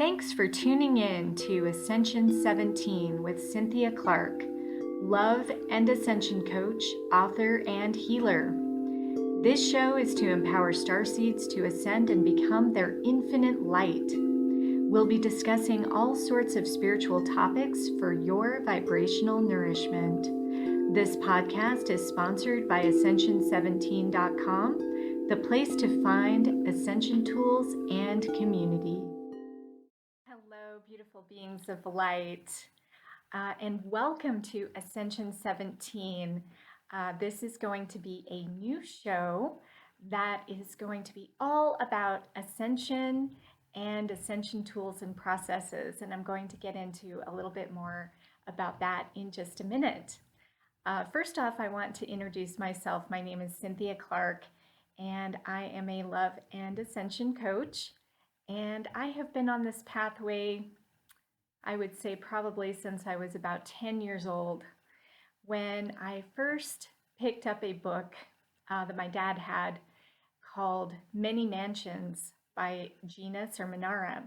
Thanks for tuning in to Ascension 17 with Cynthia Clark, love and ascension coach, author, and healer. This show is to empower starseeds to ascend and become their infinite light. We'll be discussing all sorts of spiritual topics for your vibrational nourishment. This podcast is sponsored by Ascension17.com, the place to find Ascension Tools and community. Hello, beautiful beings of light, and welcome to Ascension 17. This is going to be a new show that is going to be all about ascension and ascension tools and processes, and I'm going to get into a little bit more about that in just a minute. First off, I want to introduce myself. My name is Cynthia Clark, and I am a love and ascension coach. And I have been on this pathway, I would say probably since I was about 10 years old, when I first picked up a book that my dad had called Many Mansions by Gina Sermonara.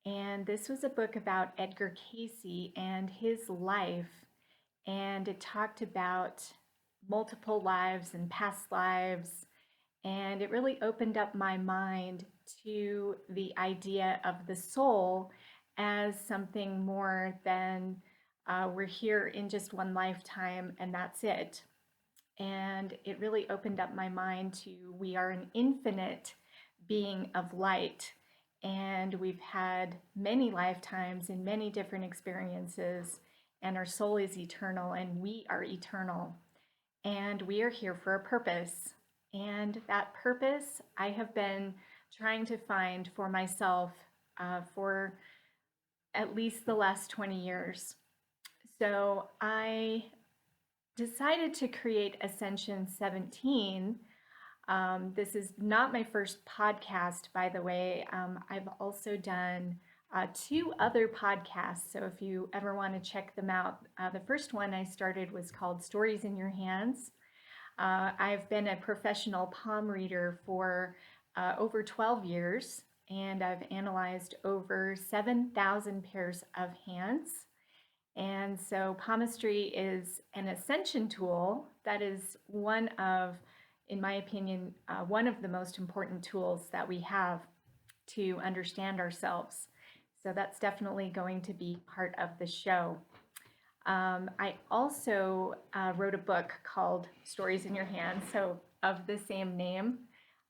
And this was a book about Edgar Cayce and his life. And it talked about multiple lives and past lives. And it really opened up my mind to the idea of the soul as something more than we're here in just one lifetime and that's it. And it really opened up my mind to we are an infinite being of light. And we've had many lifetimes and many different experiences. And our soul is eternal and we are eternal. And we are here for a purpose. And that purpose I have been trying to find for myself for at least the last 20 years. So I decided to create Ascension 17. This is not my first podcast, by the way. I've also done 2 other podcasts. So if you ever want to check them out, the first one I started was called Stories in Your Hands. I've been a professional palm reader for over 12 years, and I've analyzed over 7,000 pairs of hands. And so palmistry is an ascension tool that is one of, in my opinion, one of the most important tools that we have to understand ourselves. So that's definitely going to be part of the show. I also wrote a book called Stories in Your Hands, so of the same name,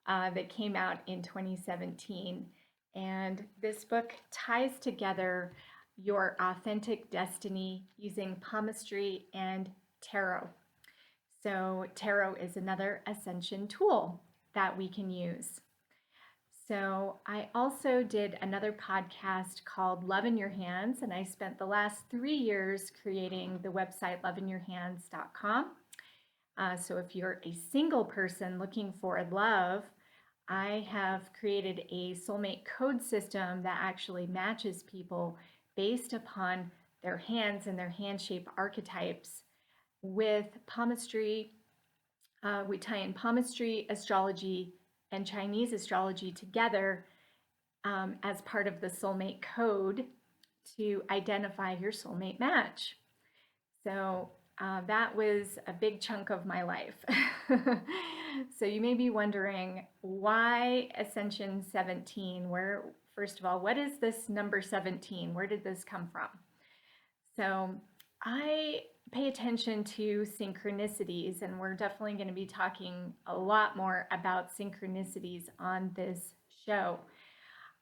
that came out in 2017. And this book ties together your authentic destiny using palmistry and tarot. So tarot is another ascension tool that we can use. So I also did another podcast called Love in Your Hands, and I spent the last 3 years creating the website loveinyourhands.com. So if you're a single person looking for love, I have created a soulmate code system that actually matches people based upon their hands and their hand shape archetypes with palmistry. We tie in palmistry, astrology, and Chinese astrology together as part of the soulmate code to identify your soulmate match. So that was a big chunk of my life. So you may be wondering, why Ascension 17? First of all, what is this number 17? Where did this come from? So I pay attention to synchronicities, and we're definitely going to be talking a lot more about synchronicities on this show.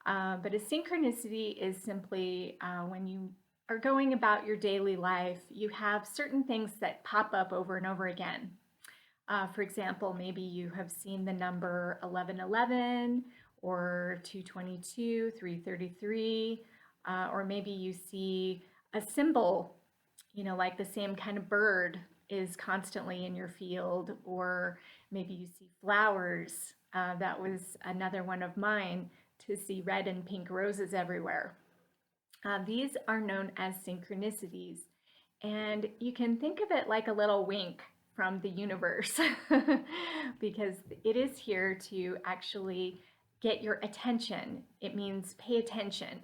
But a synchronicity is simply when you are going about your daily life, you have certain things that pop up over and over again. For example, maybe you have seen the number 1111 or 222, 333, or maybe you see a symbol, like the same kind of bird is constantly in your field, or maybe you see flowers. That was another one of mine, to see red and pink roses everywhere. These are known as synchronicities, and you can think of it like a little wink from the universe because it is here to actually get your attention. It means pay attention.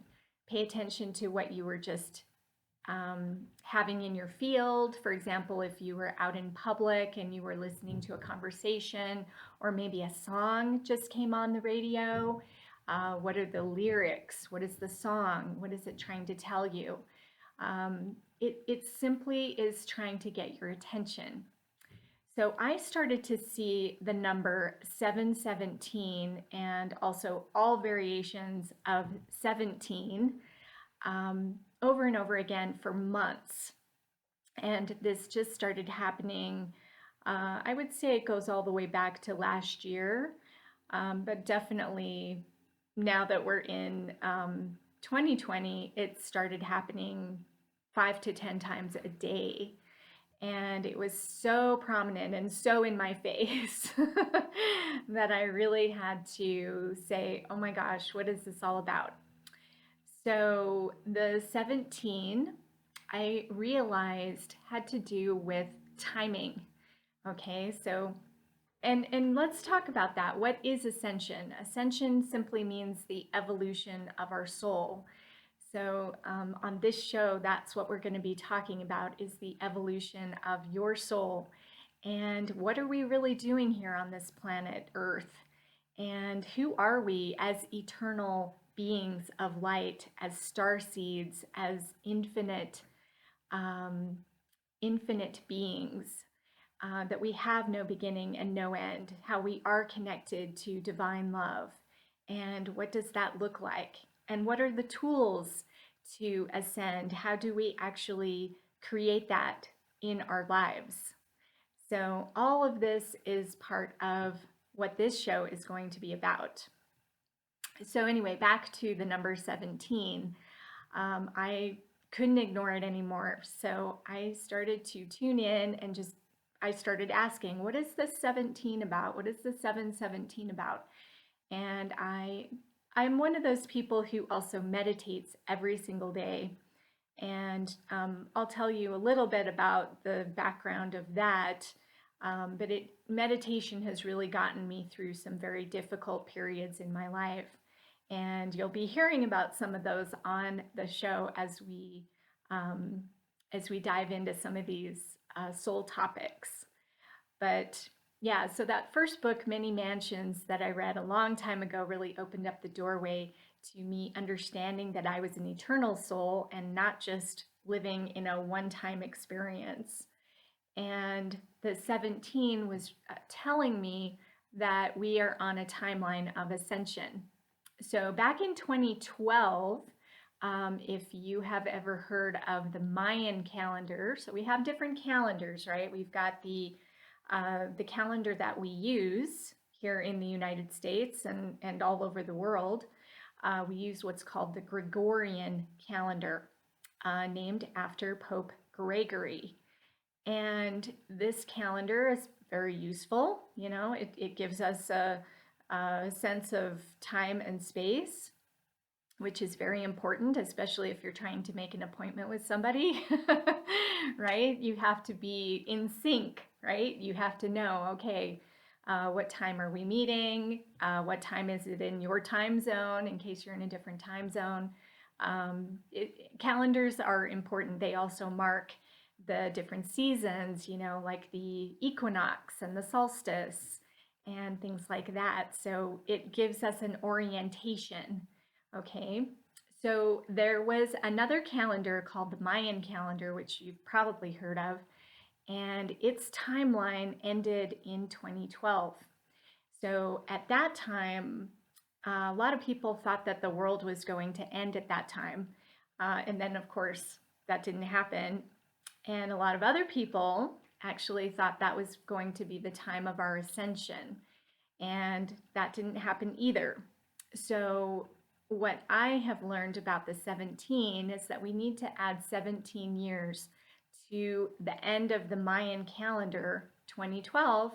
pay attention to what you were just having in your field. For example, if you were out in public and you were listening to a conversation, or maybe a song just came on the radio. What are the lyrics? What is the song? What is it trying to tell you? It simply is trying to get your attention. So I started to see the number 717 and also all variations of 17 over and over again for months. And this just started happening. I would say it goes all the way back to last year, but definitely now that we're in 2020, it started happening 5 to 10 times a day. And it was so prominent and so in my face that I really had to say, oh my gosh, what is this all about? So the 17, I realized had to do with timing. Okay, so and let's talk about that. What is ascension? Ascension simply means the evolution of our soul. So on this show, that's what we're going to be talking about, is the evolution of your soul. And what are we really doing here on this planet Earth? And who are we as eternal beings of light, as star seeds, as infinite beings, that we have no beginning and no end, how we are connected to divine love. And what does that look like? And what are the tools to ascend? How do we actually create that in our lives? So all of this is part of what this show is going to be about. So anyway, back to the number 17. I couldn't ignore it anymore. So I started to tune in and I started asking, what is this 17 about? What is the 717 about? And I'm one of those people who also meditates every single day. And I'll tell you a little bit about the background of that. But meditation has really gotten me through some very difficult periods in my life. And you'll be hearing about some of those on the show as we dive into some of these soul topics. But yeah, so that first book, Many Mansions, that I read a long time ago really opened up the doorway to me understanding that I was an eternal soul and not just living in a one-time experience. And the 17 was telling me that we are on a timeline of ascension. So back in 2012, if you have ever heard of the Mayan calendar, so we have different calendars, right? We've got the calendar that we use here in the United States and all over the world. We use what's called the Gregorian calendar, named after Pope Gregory. And this calendar is very useful. You know, it gives us a sense of time and space, which is very important, especially if you're trying to make an appointment with somebody, right? You have to be in sync, right? You have to know, okay, what time are we meeting? What time is it in your time zone, in case you're in a different time zone? Calendars are important. They also mark the different seasons, you know, like the equinox and the solstice and things like that. So it gives us an orientation. Okay, so there was another calendar called the Mayan calendar, which you've probably heard of, and its timeline ended in 2012. So at that time, a lot of people thought that the world was going to end at that time. And then, of course, that didn't happen. And a lot of other people actually thought that was going to be the time of our ascension. And that didn't happen either. So what I have learned about the 17 is that we need to add 17 years to the end of the Mayan calendar, 2012,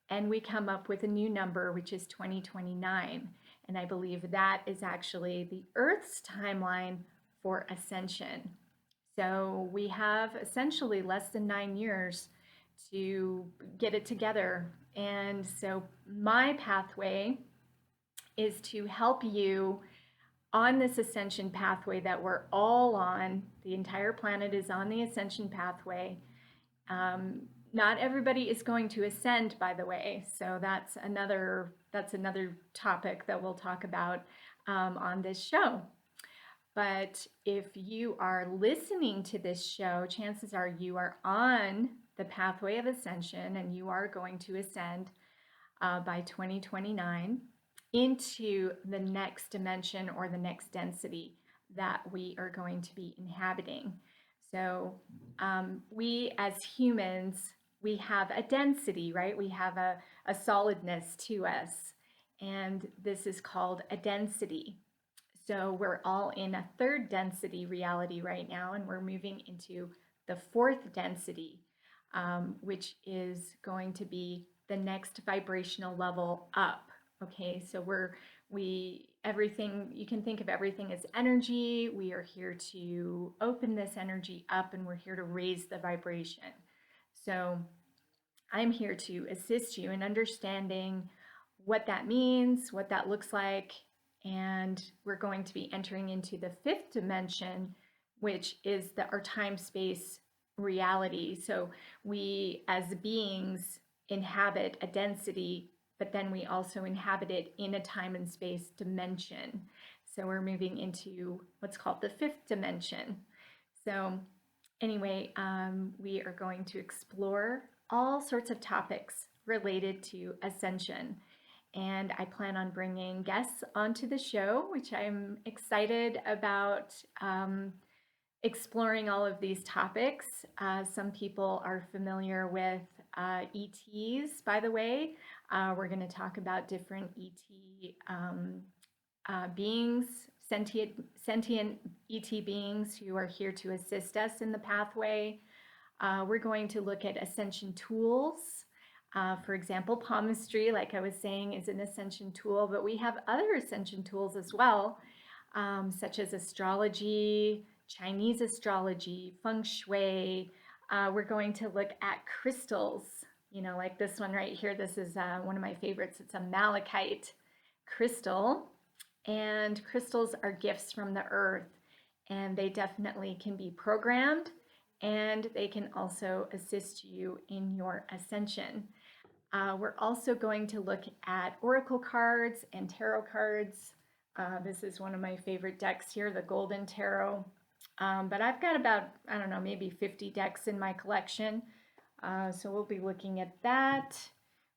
and we come up with a new number, which is 2029. And I believe that is actually the Earth's timeline for ascension. So we have essentially less than 9 years to get it together. And so my pathway is to help you on this ascension pathway that we're all on. The entire planet is on the ascension pathway. Um, Not everybody is going to ascend, by the way. So that's another topic that we'll talk about on this show. But if you are listening to this show, chances are you are on the pathway of ascension and you are going to ascend by 2029 into the next dimension or the next density that we are going to be inhabiting. So we as humans, we have a density, right? We have a solidness to us. And this is called a density. So we're all in a third density reality right now, and we're moving into the fourth density, which is going to be the next vibrational level up. Okay, so everything, you can think of everything as energy. We are here to open this energy up, and we're here to raise the vibration. So I'm here to assist you in understanding what that means, what that looks like, and we're going to be entering into the fifth dimension, which is our time-space reality. So we as beings inhabit a density, but then we also inhabit it in a time and space dimension. So we're moving into what's called the fifth dimension. So anyway, we are going to explore all sorts of topics related to ascension. And I plan on bringing guests onto the show, which I'm excited about exploring all of these topics. Some people are familiar with ETs, by the way. We're going to talk about different beings, sentient ET beings who are here to assist us in the pathway. We're going to look at Ascension Tools. For example, palmistry, like I was saying, is an ascension tool, but we have other ascension tools as well, such as astrology, Chinese astrology, feng shui. We're going to look at crystals, like this one right here. This is one of my favorites. It's a malachite crystal, and crystals are gifts from the earth, and they definitely can be programmed, and they can also assist you in your ascension. We're also going to look at oracle cards and tarot cards. This is one of my favorite decks here, the Golden Tarot. But I've got about, I don't know, maybe 50 decks in my collection. So we'll be looking at that.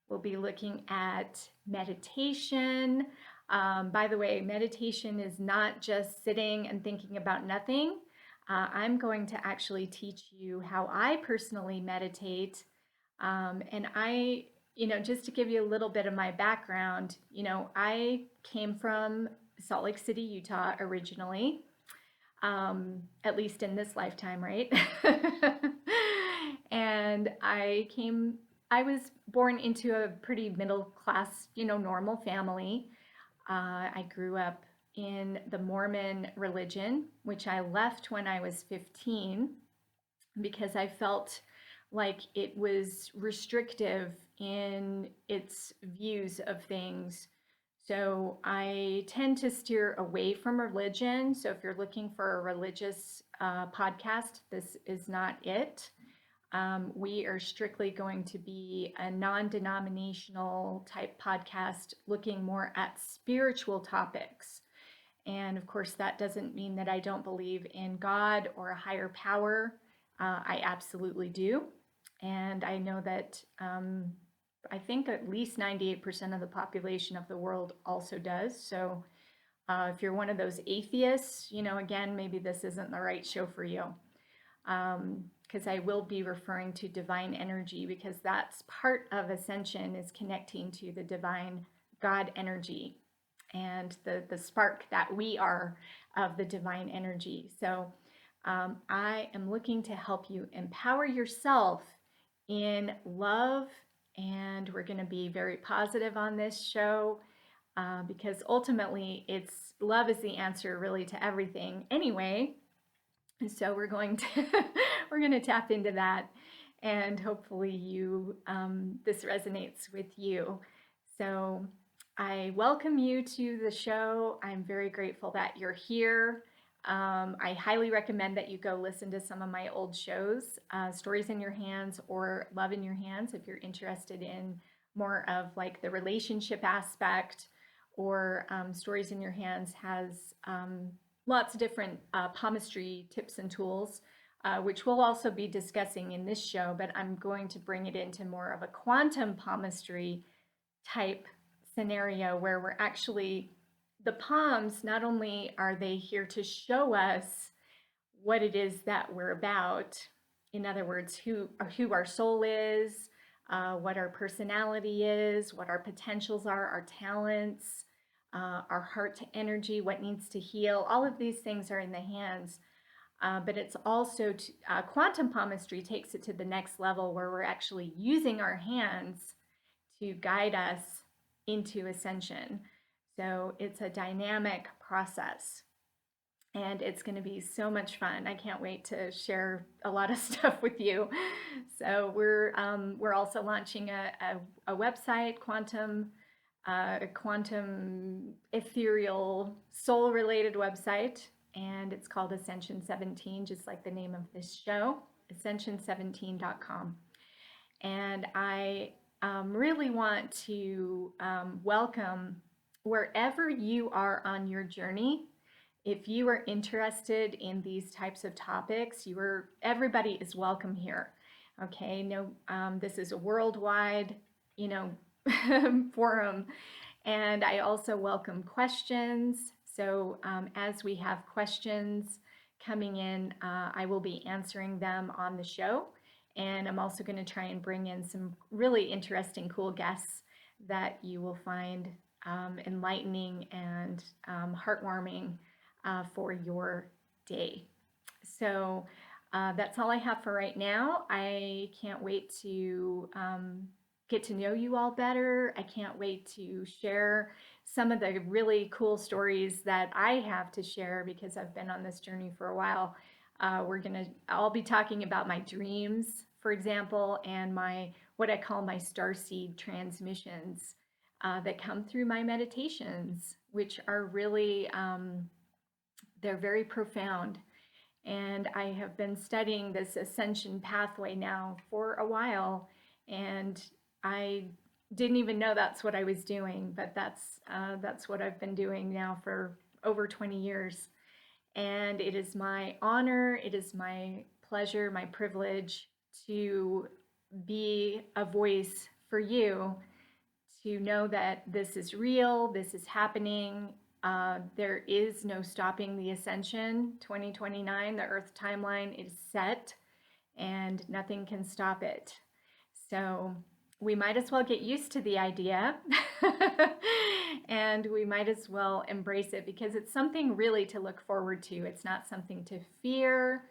We'll be looking at meditation. By the way, meditation is not just sitting and thinking about nothing. I'm going to actually teach you how I personally meditate. And just to give you a little bit of my background, I came from Salt Lake City, Utah originally, at least in this lifetime, right? And I was born into a pretty middle class, normal family. I grew up in the Mormon religion, which I left when I was 15 because I felt like it was restrictive in its views of things. So I tend to steer away from religion. So if you're looking for a religious podcast, this is not it. We are strictly going to be a non-denominational type podcast looking more at spiritual topics. And of course, that doesn't mean that I don't believe in God or a higher power. I absolutely do. And I know that I think at least 98% of the population of the world also does. So if you're one of those atheists, again, maybe this isn't the right show for you. Because I will be referring to divine energy, because that's part of ascension, is connecting to the divine God energy and the spark that we are of the divine energy. So I am looking to help you empower yourself in love, and we're going to be very positive on this show because ultimately love is the answer really to everything anyway. And so we're going to tap into that, and hopefully this resonates with you. So I welcome you to the show. I'm very grateful that you're here. I highly recommend that you go listen to some of my old shows, Stories in Your Hands or Love in Your Hands, if you're interested in more of like the relationship aspect, or Stories in Your Hands has lots of different palmistry tips and tools, which we'll also be discussing in this show, but I'm going to bring it into more of a quantum palmistry type scenario where we're actually, the palms, not only are they here to show us what it is that we're about, in other words, who our soul is, what our personality is, what our potentials are, our talents, our heart energy, what needs to heal. All of these things are in the hands. But it's also, quantum palmistry takes it to the next level where we're actually using our hands to guide us into ascension. So it's a dynamic process, and it's going to be so much fun. I can't wait to share a lot of stuff with you. So we're also launching a website, quantum ethereal soul related website, and it's called Ascension 17, just like the name of this show, ascension17.com. And I really want to welcome, wherever you are on your journey, if you are interested in these types of topics, everybody is welcome here. Okay, no, this is a worldwide, forum, and I also welcome questions. So as we have questions coming in, I will be answering them on the show. And I'm also going to try and bring in some really interesting, cool guests that you will find enlightening and heartwarming for your day. So that's all I have for right now. I can't wait to get to know you all better. I can't wait to share some of the really cool stories that I have to share because I've been on this journey for a while. I'll be talking about my dreams, for example, and what I call my starseed transmissions that come through my meditations, which are really, they're very profound. And I have been studying this ascension pathway now for a while, and I didn't even know that's what I was doing, but that's what I've been doing now for over 20 years. And it is my honor, it is my pleasure, my privilege to be a voice for you, to know that this is real, this is happening. There is no stopping the ascension. 2029, the Earth timeline is set, and nothing can stop it. So we might as well get used to the idea and we might as well embrace it, because it's something really to look forward to. It's not something to fear.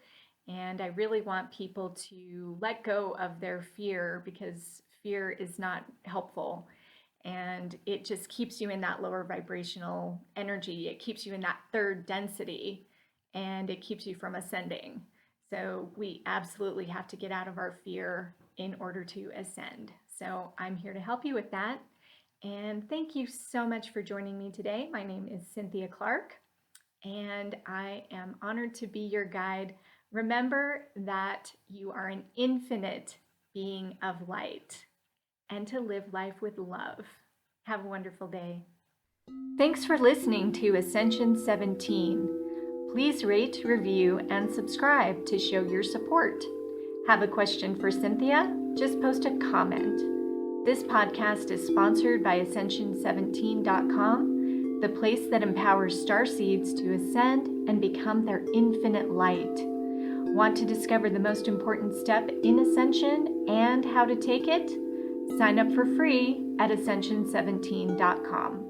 And I really want people to let go of their fear, because fear is not helpful. And it just keeps you in that lower vibrational energy. It keeps you in that third density, and it keeps you from ascending. So we absolutely have to get out of our fear in order to ascend. So I'm here to help you with that. And thank you so much for joining me today. My name is Cynthia Clark, and I am honored to be your guide. Remember that you are an infinite being of light, and to live life with love. Have a wonderful day. Thanks for listening to Ascension 17. Please rate, review, and subscribe to show your support. Have a question for Cynthia? Just post a comment. This podcast is sponsored by Ascension17.com, the place that empowers starseeds to ascend and become their infinite light. Want to discover the most important step in ascension and how to take it? Sign up for free at Ascension17.com.